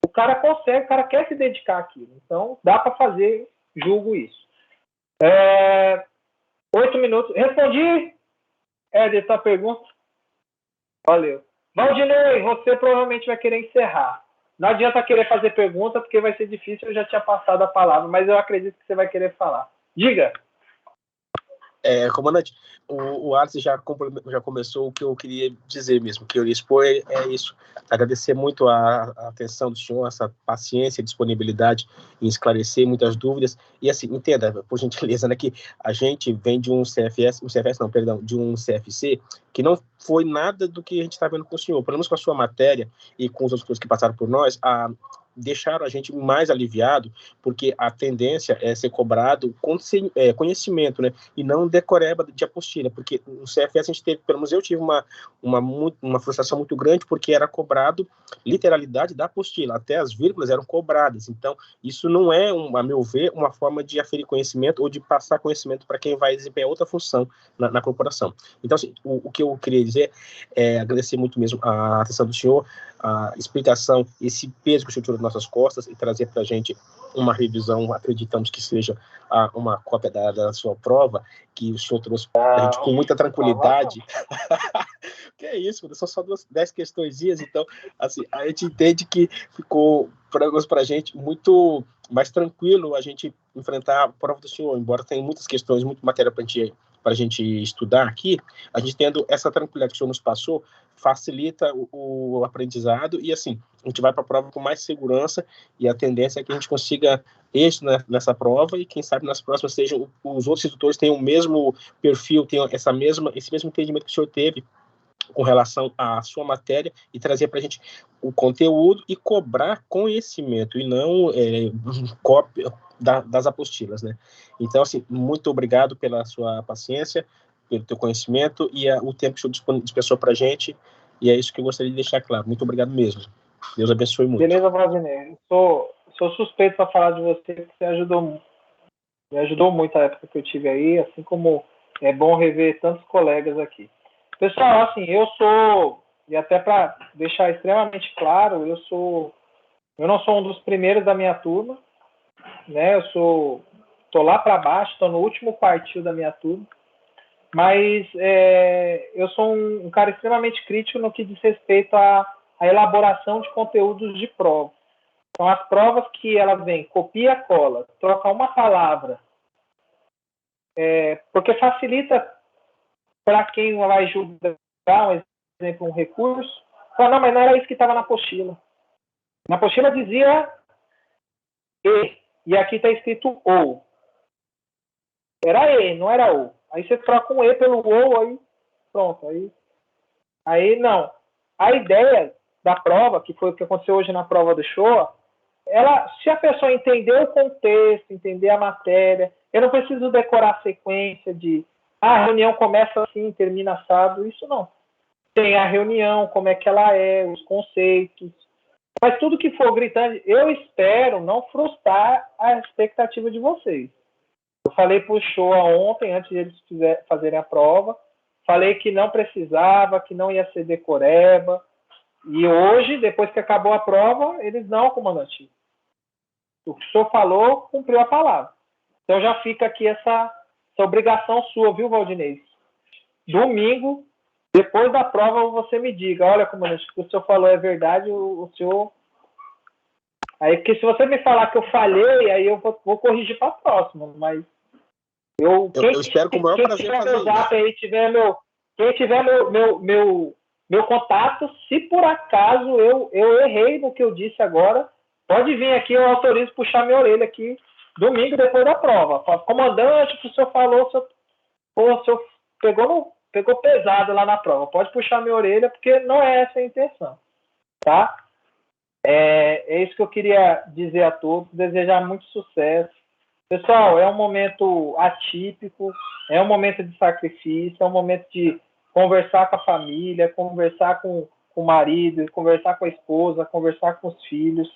O cara consegue, o cara quer se dedicar àquilo. Então, dá para fazer, julgo isso. 8 minutos. Respondi, dessa pergunta? Valeu. Valdinei, você provavelmente vai querer encerrar. Não adianta querer fazer pergunta, porque vai ser difícil, eu já tinha passado a palavra, mas eu acredito que você vai querer falar. Diga. Comandante, o Arce já começou o que eu queria dizer mesmo, que eu ia expor é isso. Agradecer muito a atenção do senhor, essa paciência e disponibilidade em esclarecer muitas dúvidas. E assim, entenda, por gentileza, né, que a gente vem de um de um CFC, que não foi nada do que a gente está vendo com o senhor. Pelo menos com a sua matéria e com os outros que passaram por nós, deixaram a gente mais aliviado, porque a tendência é ser cobrado conhecimento, né, e não decoreba de apostila, porque no CFS a gente teve, pelo menos eu tive uma frustração muito grande, porque era cobrado literalidade da apostila, até as vírgulas eram cobradas. Então isso não é, a meu ver, uma forma de aferir conhecimento ou de passar conhecimento para quem vai desempenhar outra função na corporação. Então assim, o que eu queria dizer é agradecer muito mesmo a atenção do senhor, a explicação, esse peso que o senhor tirou das nossas costas e trazer para a gente uma revisão, acreditamos que seja uma cópia da sua prova, que o senhor trouxe para a gente com muita tranquilidade. Que é isso, são só 10 questõezinhas, então assim, a gente entende que ficou para a gente muito mais tranquilo a gente enfrentar a prova do senhor, embora tenha muitas questões, muita matéria para a gente estudar aqui, a gente tendo essa tranquilidade que o senhor nos passou, facilita o aprendizado e, assim, a gente vai para a prova com mais segurança e a tendência é que a gente consiga êxito nessa prova e, quem sabe, nas próximas sejam os outros instrutores tenham o mesmo perfil, tenham esse mesmo entendimento que o senhor teve com relação à sua matéria e trazer para a gente o conteúdo e cobrar conhecimento e não cópia das apostilas, né? Então, assim, muito obrigado pela sua paciência, pelo teu conhecimento e o tempo que o senhor dispensou para a gente, e é isso que eu gostaria de deixar claro. Muito obrigado mesmo. Deus abençoe muito. Beleza, Valdinei. Sou suspeito para falar de você, porque você me ajudou muito a época que eu tive aí, assim como é bom rever tantos colegas aqui. Pessoal, assim, eu sou, e até para deixar extremamente claro, eu não sou um dos primeiros da minha turma, né? Estou lá para baixo, estou no último quartil da minha turma, mas eu sou um cara extremamente crítico no que diz respeito à elaboração de conteúdos de prova. Então, as provas que elas vêm, copia, cola, troca uma palavra, porque facilita para quem vai julgar, um exemplo, um recurso, fala, não, mas não era isso que estava na apostila. Na apostila dizia e aqui está escrito ou. Era E, não era ou. Aí você troca um E pelo ou, aí pronto. Aí não. A ideia da prova, que foi o que aconteceu hoje na prova do show, se a pessoa entender o contexto, entender a matéria, eu não preciso decorar a sequência de a reunião começa assim, termina assado, isso não. Tem a reunião, como é que ela é, os conceitos. Mas tudo que for gritante, eu espero não frustrar a expectativa de vocês. Eu falei para o show ontem, antes de eles fazerem a prova, falei que não precisava, que não ia ser decoreba. E hoje, depois que acabou a prova, eles não, comandante. O que o senhor falou, cumpriu a palavra. Então já fica aqui essa Isso é obrigação sua, viu, Valdinei? Domingo, depois da prova, você me diga, olha, comandante, o que o senhor falou é verdade, o senhor... Aí, porque se você me falar que eu falhei, aí eu vou corrigir para a próxima, mas eu espero com o maior prazer fazer isso. Aí, quem tiver meu contato, se por acaso eu errei no que eu disse agora, pode vir aqui, eu autorizo puxar minha orelha aqui domingo depois da prova. Comandante, o que o senhor falou, o senhor pegou pesado lá na prova. Pode puxar minha orelha, porque não é essa a intenção. Tá? É isso que eu queria dizer a todos, desejar muito sucesso. Pessoal, é um momento atípico, é um momento de sacrifício, é um momento de conversar com a família, conversar com o marido, conversar com a esposa, conversar com os filhos.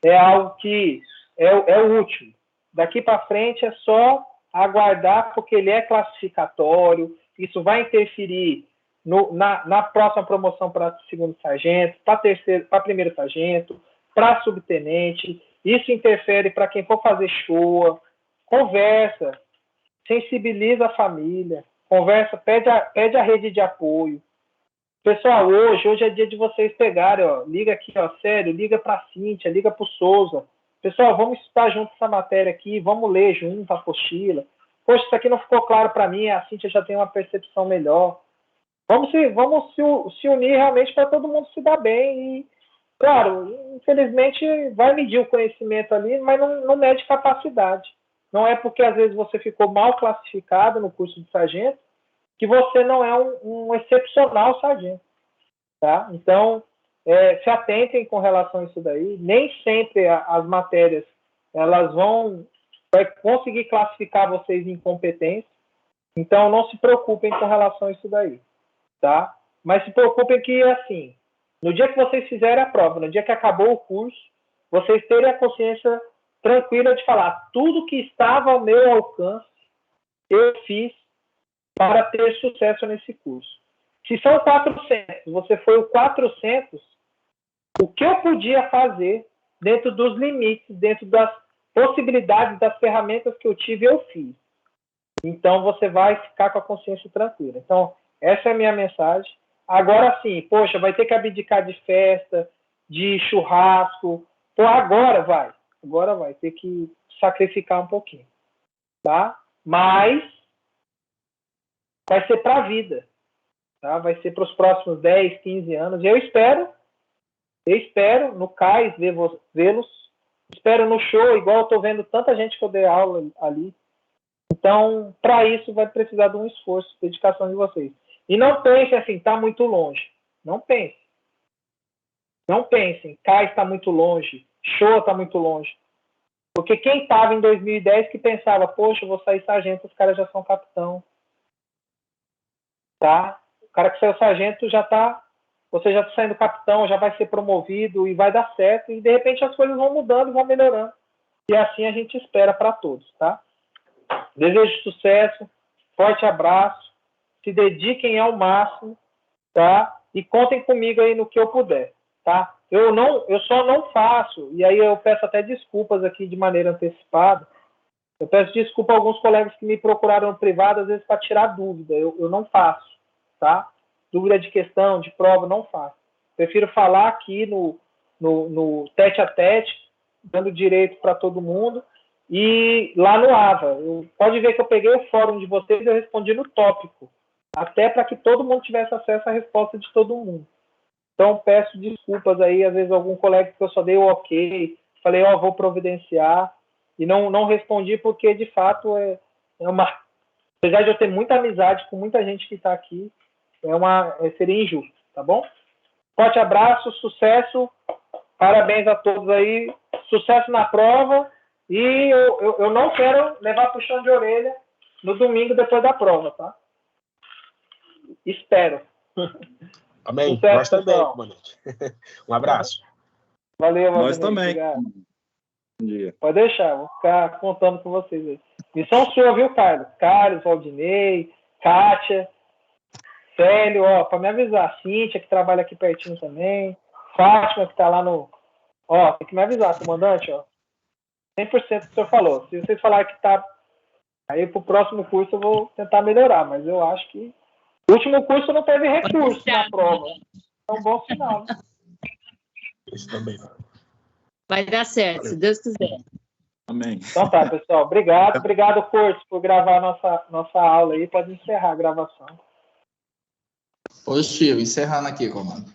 É algo que é o último. Daqui para frente é só aguardar, porque ele é classificatório, isso vai interferir na próxima promoção para segundo sargento, para primeiro sargento, para subtenente. Isso interfere para quem for fazer show. Conversa, sensibiliza a família, conversa, pede a rede de apoio. Pessoal, hoje é dia de vocês pegarem, ó, liga aqui, ó, sério, liga para a Cíntia, liga para o Souza. Pessoal, vamos estudar junto essa matéria aqui, vamos ler junto a apostila. Poxa, isso aqui não ficou claro para mim, a Cíntia já tem uma percepção melhor. Vamos se unir realmente para todo mundo se dar bem. E, claro, infelizmente vai medir o conhecimento ali, mas não mede capacidade. Não é porque às vezes você ficou mal classificado no curso de sargento que você não é um excepcional sargento. Tá? Então, se atentem com relação a isso daí. Nem sempre as matérias elas vai conseguir classificar vocês em competência. Então, não se preocupem com relação a isso daí. Tá? Mas se preocupem que, assim, no dia que vocês fizerem a prova, no dia que acabou o curso, vocês terem a consciência tranquila de falar tudo que estava ao meu alcance, eu fiz para ter sucesso nesse curso. Se são 400, você foi o 400, o que eu podia fazer dentro dos limites, dentro das possibilidades, das ferramentas que eu tive, eu fiz. Então, você vai ficar com a consciência tranquila. Então, essa é a minha mensagem. Agora sim, poxa, vai ter que abdicar de festa, de churrasco. Pô, agora vai ter que sacrificar um pouquinho. Tá? Mas vai ser para a vida. Tá? Vai ser para os próximos 10, 15 anos. E eu espero no CAIS vê-los. Espero no show, igual eu estou vendo tanta gente que eu dei aula ali. Então, para isso, vai precisar de um esforço, dedicação de vocês. E não pensem assim, está muito longe. Não pensem. Não pensem, CAIS está muito longe, show está muito longe. Porque quem estava em 2010 que pensava, poxa, eu vou sair sargento, os caras já são capitão. Tá? O cara que saiu sargento você já está saindo capitão, já vai ser promovido e vai dar certo. E de repente as coisas vão mudando e vão melhorando. E assim a gente espera para todos, tá? Desejo sucesso, forte abraço, se dediquem ao máximo, tá? E contem comigo aí no que eu puder, tá? Eu só não faço, e aí eu peço até desculpas aqui de maneira antecipada. Eu peço desculpa a alguns colegas que me procuraram no privado, às vezes para tirar dúvida. Eu não faço, tá? Dúvida de questão, de prova, não faço. Prefiro falar aqui no tete a tete, dando direito para todo mundo. E lá no AVA, pode ver que eu peguei o fórum de vocês e eu respondi no tópico, até para que todo mundo tivesse acesso à resposta de todo mundo. Então, peço desculpas aí, às vezes algum colega que eu só dei o ok, falei, vou providenciar, e não respondi porque, de fato, apesar de eu ter muita amizade com muita gente que está aqui, seria injusto, tá bom? Forte abraço, sucesso, parabéns a todos aí, sucesso na prova. E eu não quero levar puxão de orelha no domingo depois da prova, tá? Espero. Amém. Sucesso, nós também, comandante. Um abraço. Valeu, nós também. Bom dia. Pode deixar, vou ficar contando com vocês aí. Missão sua, viu, Carlos? Carlos, Valdinei, Kátia, Célio, para me avisar. Cíntia, que trabalha aqui pertinho também. Fátima, que tá lá no... tem que me avisar, comandante, 100% que o senhor falou. Se vocês falarem que tá Aí, pro próximo curso, eu vou tentar melhorar, mas eu acho que o último curso não teve recurso na prova. É um bom sinal, né? Isso também. Vai dar certo, se Deus quiser. Amém. Então tá, pessoal. Obrigado. Obrigado, Cortes, por gravar nossa aula aí. Pode encerrar a gravação. Positivo, encerrando aqui, comando.